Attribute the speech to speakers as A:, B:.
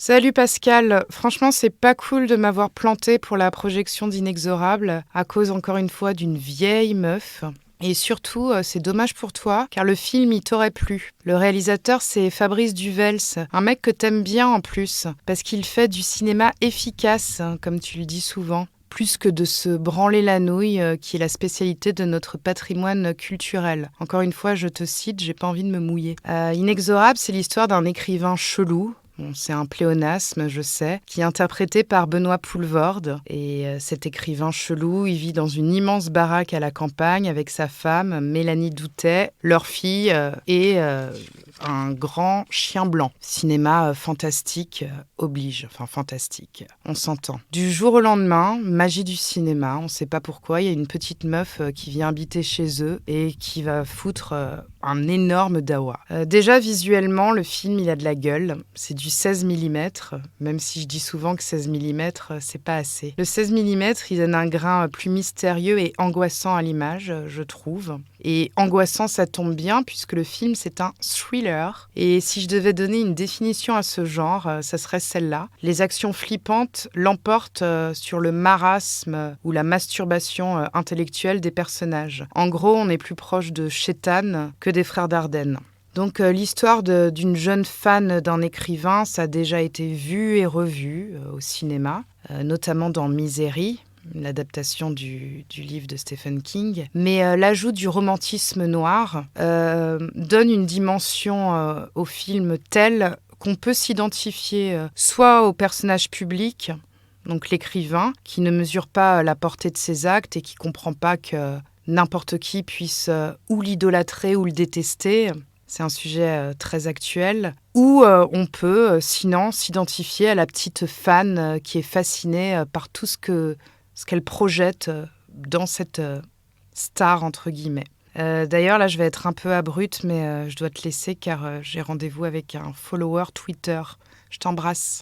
A: Salut Pascal, franchement c'est pas cool de m'avoir planté pour la projection d'Inexorable à cause encore une fois d'une vieille meuf. Et surtout, c'est dommage pour toi, car le film, il t'aurait plu. Le réalisateur, c'est Fabrice Duvels, un mec que t'aimes bien en plus, parce qu'il fait du cinéma efficace, comme tu le dis souvent, plus que de se branler la nouille, qui est la spécialité de notre patrimoine culturel. Encore une fois, je te cite, j'ai pas envie de me mouiller. Inexorable, c'est l'histoire d'un écrivain chelou. Bon, c'est un pléonasme, je sais, qui est interprété par Benoît Poelvoorde. Et cet écrivain chelou, il vit dans une immense baraque à la campagne avec sa femme, Mélanie Doutet, leur fille et un grand chien blanc. Cinéma fantastique oblige, enfin fantastique, on s'entend. Du jour au lendemain, magie du cinéma, on sait pas pourquoi, il y a une petite meuf qui vient habiter chez eux et qui va foutre un énorme dawa. Déjà visuellement, le film il a de la gueule, c'est du 16 mm, même si je dis souvent que 16 mm c'est pas assez. Le 16 mm il donne un grain plus mystérieux et angoissant à l'image, je trouve. Et angoissant, ça tombe bien puisque le film c'est un thriller. Et si je devais donner une définition à ce genre, ça serait celle-là. Les actions flippantes l'emportent sur le marasme ou la masturbation intellectuelle des personnages. En gros, on est plus proche de Chétane que des frères Dardenne. Donc l'histoire d'une jeune fan d'un écrivain, ça a déjà été vu et revu au cinéma, notamment dans Misery, l'adaptation du livre de Stephen King. Mais l'ajout du romantisme noir donne une dimension au film telle qu'on peut s'identifier soit au personnage public, donc l'écrivain, qui ne mesure pas la portée de ses actes et qui ne comprend pas que n'importe qui puisse ou l'idolâtrer ou le détester. C'est un sujet très actuel. Ou on peut, sinon, s'identifier à la petite fan qui est fascinée par tout ce qu'elle projette dans cette star, entre guillemets. D'ailleurs, là, je vais être un peu abrupte, mais je dois te laisser car j'ai rendez-vous avec un follower Twitter. Je t'embrasse.